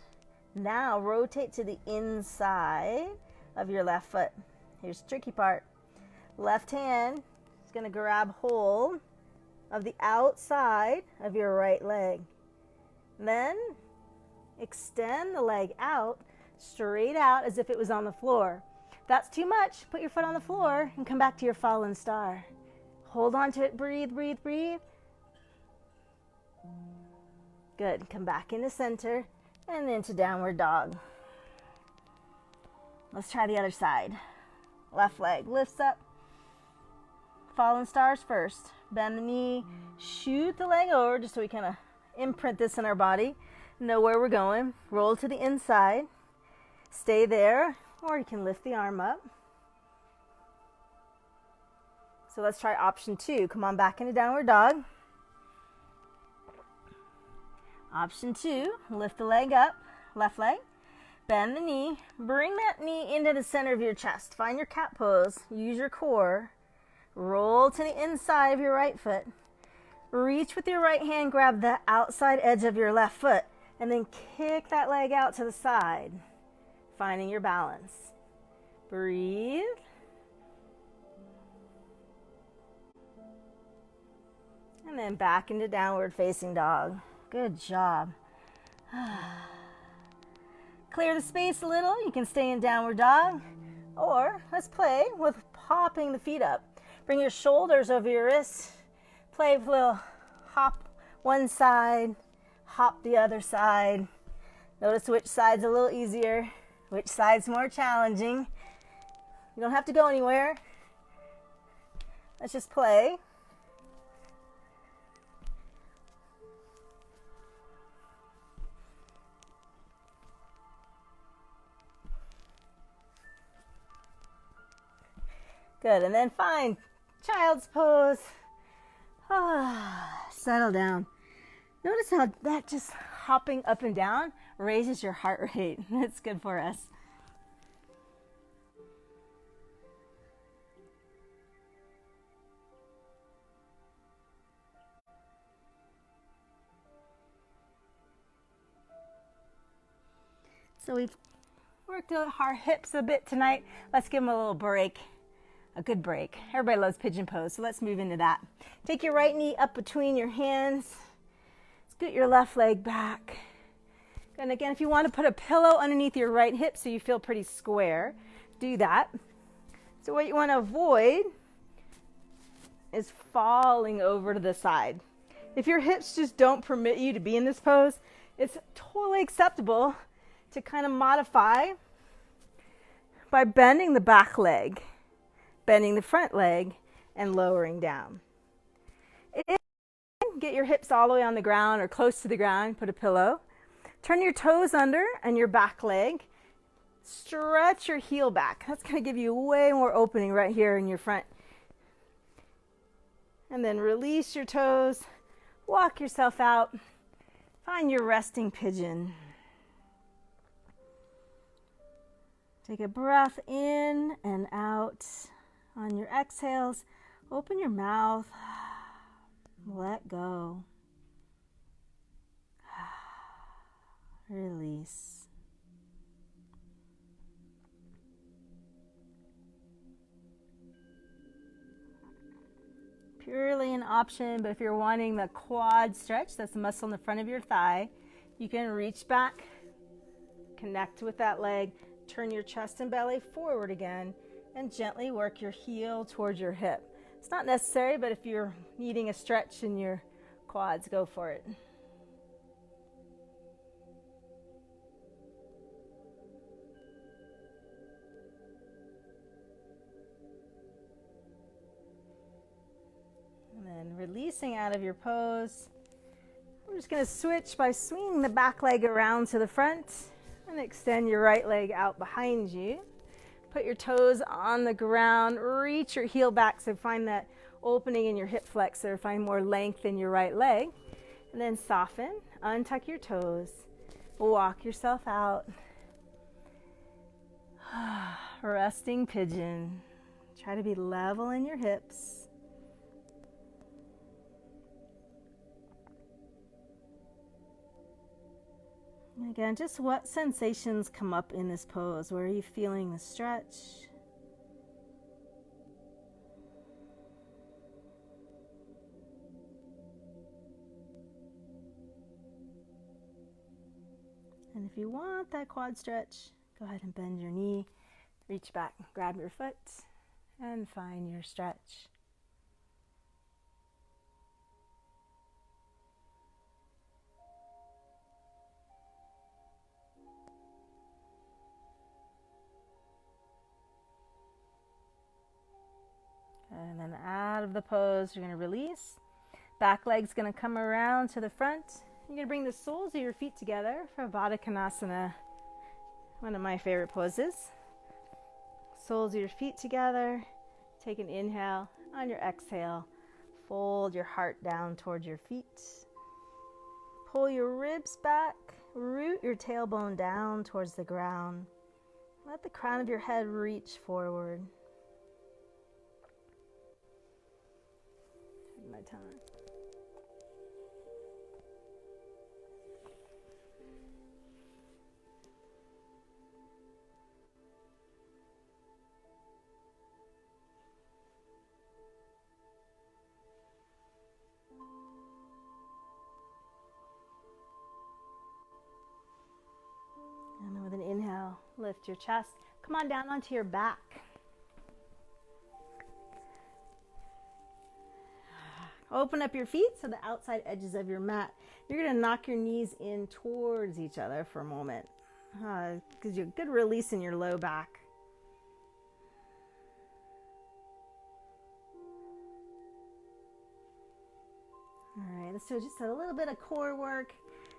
Now rotate to the inside of your left foot. Here's the tricky part. Left hand is going to grab hold of the outside of your right leg. Then extend the leg out, straight out as if it was on the floor. If that's too much, put your foot on the floor and come back to your fallen star. Hold on to it, breathe, breathe, breathe. Good, come back into center and into downward dog. Let's try the other side. Left leg lifts up. Fallen stars first. Bend the knee, shoot the leg over just so we kind of imprint this in our body. Know where we're going. Roll to the inside. Stay there, or you can lift the arm up. So let's try option 2. Come on back into downward dog. Option 2, lift the leg up, left leg, bend the knee, bring that knee into the center of your chest. Find your cat pose, use your core, roll to the inside of your right foot. Reach with your right hand, grab the outside edge of your left foot, and then kick that leg out to the side, finding your balance. Breathe. And then back into downward facing dog. Good job. Clear the space a little. You can stay in downward dog, or let's play with popping the feet up. Bring your shoulders over your wrists. Play with a little hop one side, hop the other side. Notice which side's a little easier, which side's more challenging. You don't have to go anywhere. Let's just play. Good, and then find child's pose. Settle down. Notice how that just hopping up and down raises your heart rate. That's good for us. So we've worked our hips a bit tonight. Let's give them a little break. A good break. Everybody loves pigeon pose, so let's move into that. Take your right knee up between your hands. Scoot your left leg back. And again, if you want to put a pillow underneath your right hip so you feel pretty square, do that. So what you want to avoid is falling over to the side. If your hips just don't permit you to be in this pose, it's totally acceptable to kind of modify by bending the back leg, bending the front leg, and lowering down. Get your hips all the way on the ground or close to the ground, put a pillow. Turn your toes under and your back leg. Stretch your heel back. That's going to give you way more opening right here in your front. And then release your toes, walk yourself out, find your resting pigeon. Take a breath in and out. On your exhales, open your mouth, let go, release. Purely an option, but if you're wanting the quad stretch, that's the muscle in the front of your thigh, you can reach back, connect with that leg, turn your chest and belly forward again, and gently work your heel towards your hip. It's not necessary, but if you're needing a stretch in your quads, go for it. And then releasing out of your pose, we're just going to switch by swinging the back leg around to the front and extend your right leg out behind you. Put your toes on the ground, reach your heel back, so find that opening in your hip flexor, find more length in your right leg. And then soften, untuck your toes, walk yourself out. Resting pigeon. Try to be level in your hips. Again, just what sensations come up in this pose? Where are you feeling the stretch? And if you want that quad stretch, go ahead and bend your knee, reach back, grab your foot, and find your stretch. And then out of the pose, you're going to release. Back leg's going to come around to the front. You're going to bring the soles of your feet together for Baddha Konasana, one of my favorite poses. Soles of your feet together. Take an inhale. On your exhale, fold your heart down towards your feet. pull your ribs back, root your tailbone down towards the ground. Let the crown of your head reach forward. Take my time. And with an inhale, lift your chest. Come on down onto your back. Open up your feet to the outside edges of your mat. You're going to knock your knees in towards each other for a moment. Gives you a good release in your low back. All right, let's do just a little bit of core work.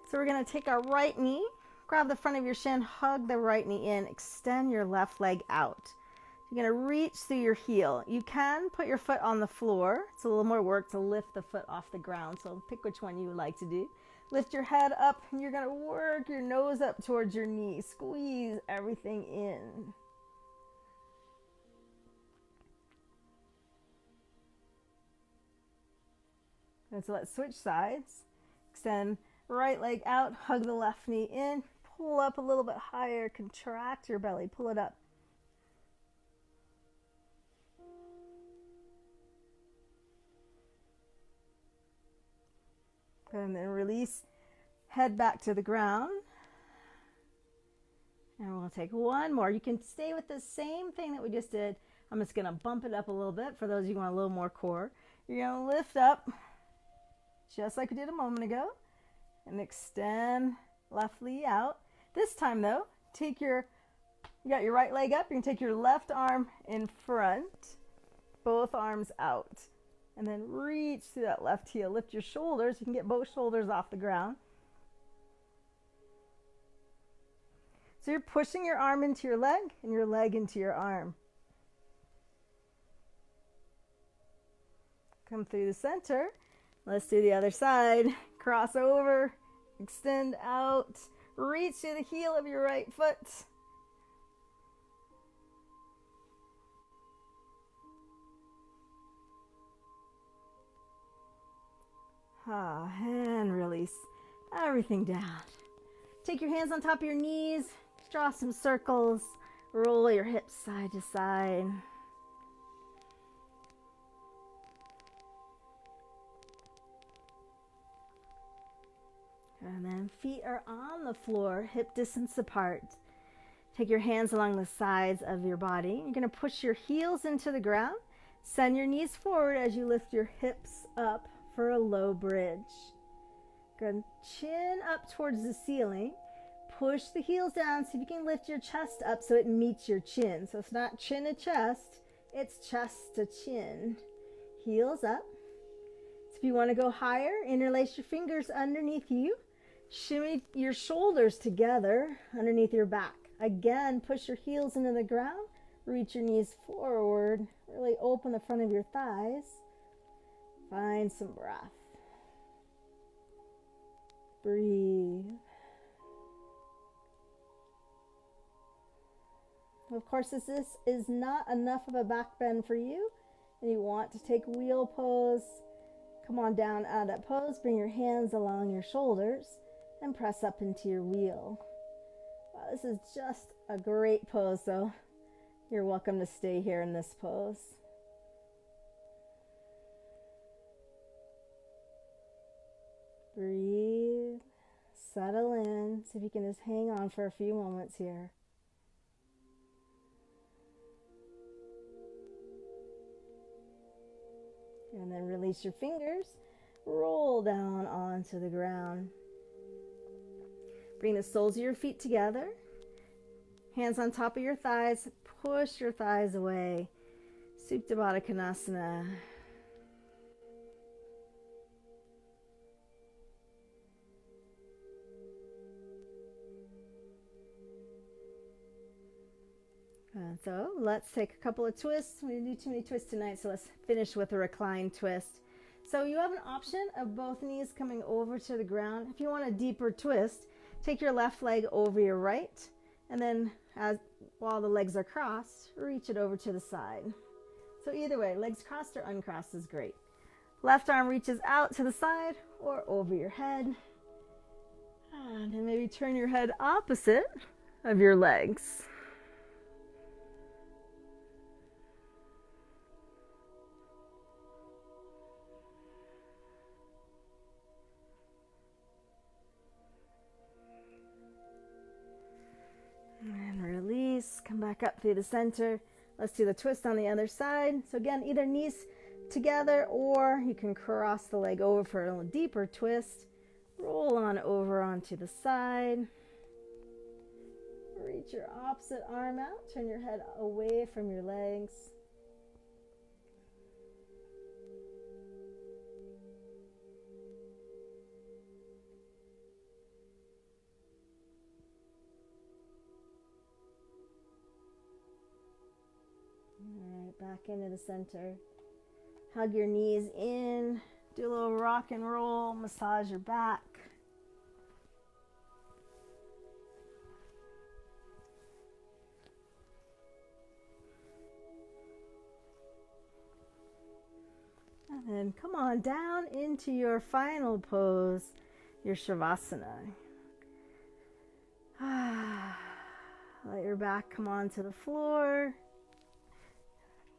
So we're going to take our right knee, grab the front of your shin, hug the right knee in, extend your left leg out. You're going to reach through your heel. You can put your foot on the floor. It's a little more work to lift the foot off the ground, so pick which one you would like to do. Lift your head up, and you're going to work your nose up towards your knee. Squeeze everything in. And so let's switch sides. Extend right leg out, hug the left knee in, pull up a little bit higher, contract your belly, pull it up. And then release, head back to the ground. And we'll take one more. You can stay with the same thing that we just did. I'm just going to bump it up a little bit for those of you who want a little more core. You're going to lift up, just like we did a moment ago, and extend left knee out. This time though, you got your right leg up, you can take your left arm in front, both arms out. And then reach through that left heel. Lift your shoulders. You can get both shoulders off the ground. So you're pushing your arm into your leg and your leg into your arm. Come through the center. Let's do the other side. Cross over, extend out, reach through the heel of your right foot. And release everything down. Take your hands on top of your knees, draw some circles, roll your hips side to side. And then feet are on the floor, hip distance apart. Take your hands along the sides of your body. You're going to push your heels into the ground. Send your knees forward as you lift your hips up for a low bridge. Good. Chin up towards the ceiling. Push the heels down so you can lift your chest up so it meets your chin. So it's not chin to chest, it's chest to chin. Heels up. So if you want to go higher, interlace your fingers underneath you. Shimmy your shoulders together underneath your back. Again, push your heels into the ground. Reach your knees forward. Really open the front of your thighs. Find some breath. Breathe. Of course, if this is not enough of a back bend for you, and you want to take wheel pose, come on down out of that pose. Bring your hands along your shoulders and press up into your wheel. Wow, this is just a great pose, so you're welcome to stay here in this pose. Breathe, settle in. See if you can just hang on for a few moments here. And then release your fingers, roll down onto the ground. Bring the soles of your feet together, hands on top of your thighs, push your thighs away. Supta Baddha Konasana. So let's take a couple of twists. We didn't do too many twists tonight, so let's finish with a reclined twist. So you have an option of both knees coming over to the ground. If you want a deeper twist, take your left leg over your right, and then while the legs are crossed, reach it over to the side. So either way, legs crossed or uncrossed is great. Left arm reaches out to the side or over your head. And then maybe turn your head opposite of your legs. And release, come back up through the center. Let's do the twist on the other side. So again, either knees together or you can cross the leg over for a little deeper twist. Roll on over onto the side. Reach your opposite arm out. Turn your head away from your legs. All right, back into the center. Hug your knees in. Do a little rock and roll. Massage your back. And then come on down into your final pose, your Shavasana. Let your back come onto the floor.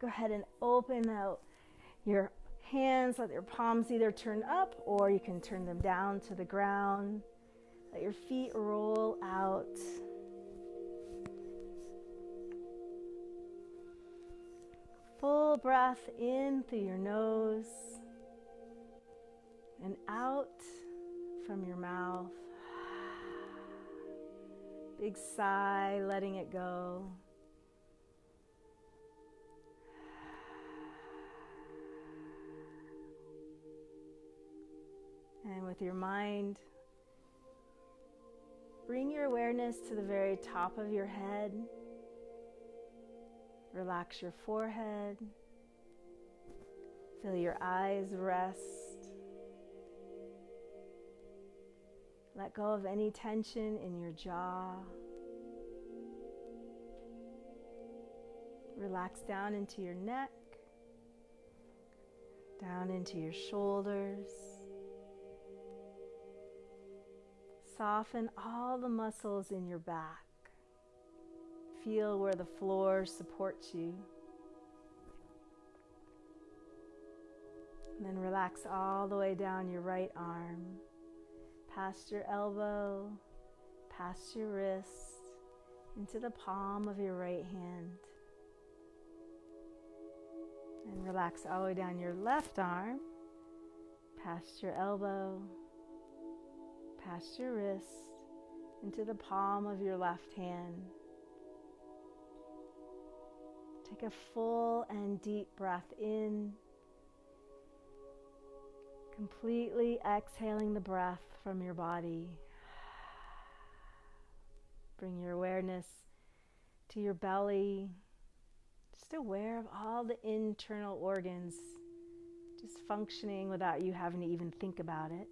Go ahead and open out your hands. Let your palms either turn up or you can turn them down to the ground. Let your feet roll out. Full breath in through your nose and out from your mouth. Big sigh, letting it go. And with your mind, bring your awareness to the very top of your head. Relax your forehead. Feel your eyes rest. Let go of any tension in your jaw. Relax down into your neck, down into your shoulders. Soften all the muscles in your back. Feel where the floor supports you. And then relax all the way down your right arm, past your elbow, past your wrist, into the palm of your right hand. And relax all the way down your left arm, past your elbow, past your wrist, into the palm of your left hand. Take a full and deep breath in, completely exhaling the breath from your body. Bring your awareness to your belly, just aware of all the internal organs just functioning without you having to even think about it.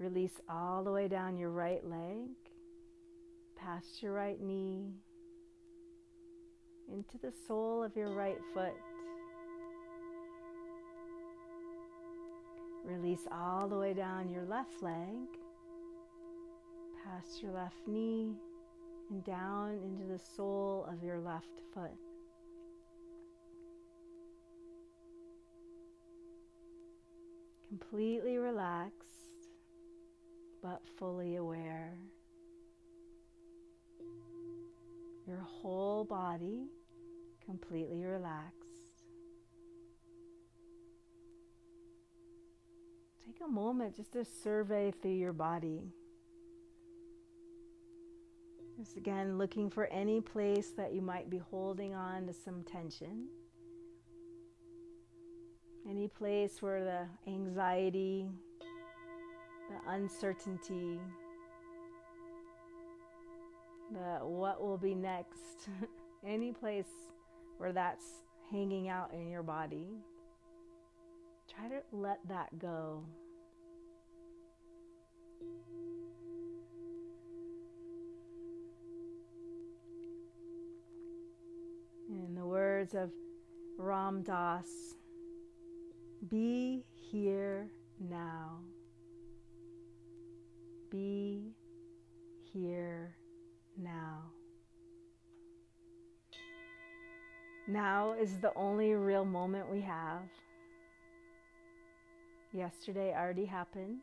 Release all the way down your right leg, past your right knee, into the sole of your right foot. Release all the way down your left leg, past your left knee, and down into the sole of your left foot. Completely relaxed, but fully aware. Your whole body completely relaxed. Take a moment just to survey through your body. Just again, looking for any place that you might be holding on to some tension. Any place where the anxiety, the uncertainty, the what will be next, any place where that's hanging out in your body. Try to let that go. In the words of Ram Dass, be here now. Be here now. Now is the only real moment we have. Yesterday already happened.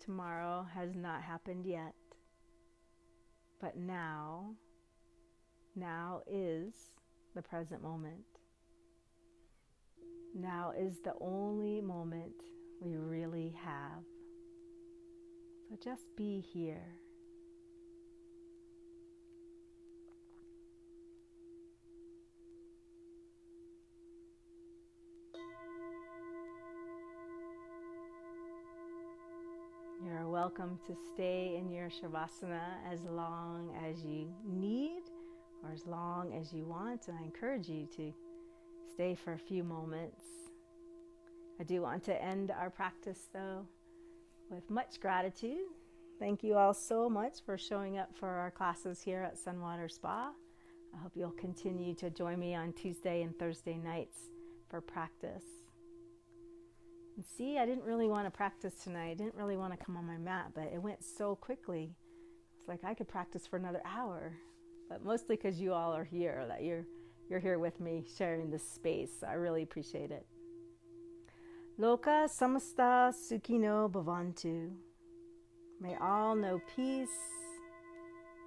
Tomorrow has not happened yet. But now is the present moment. Now is the only moment we really have. So just be here. You're welcome to stay in your Shavasana as long as you need or as long as you want. And I encourage you to stay for a few moments. I do want to end our practice, though, with much gratitude. Thank you all so much for showing up for our classes here at Sunwater Spa. I hope you'll continue to join me on Tuesday and Thursday nights for practice. And see, I didn't really want to practice tonight. I didn't really want to come on my mat, but it went so quickly. It's like I could practice for another hour, but mostly because you all are here, that you're here with me sharing this space. I really appreciate it. Loka samasta sukhino bhavantu. May all know peace,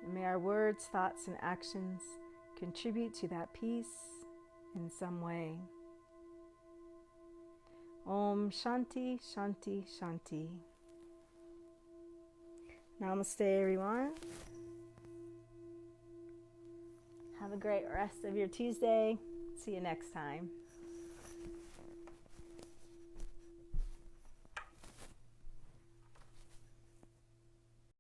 and may our words, thoughts, and actions contribute to that peace in some way. Om Shanti, Shanti, Shanti. Namaste, everyone. Have a great rest of your Tuesday. See you next time.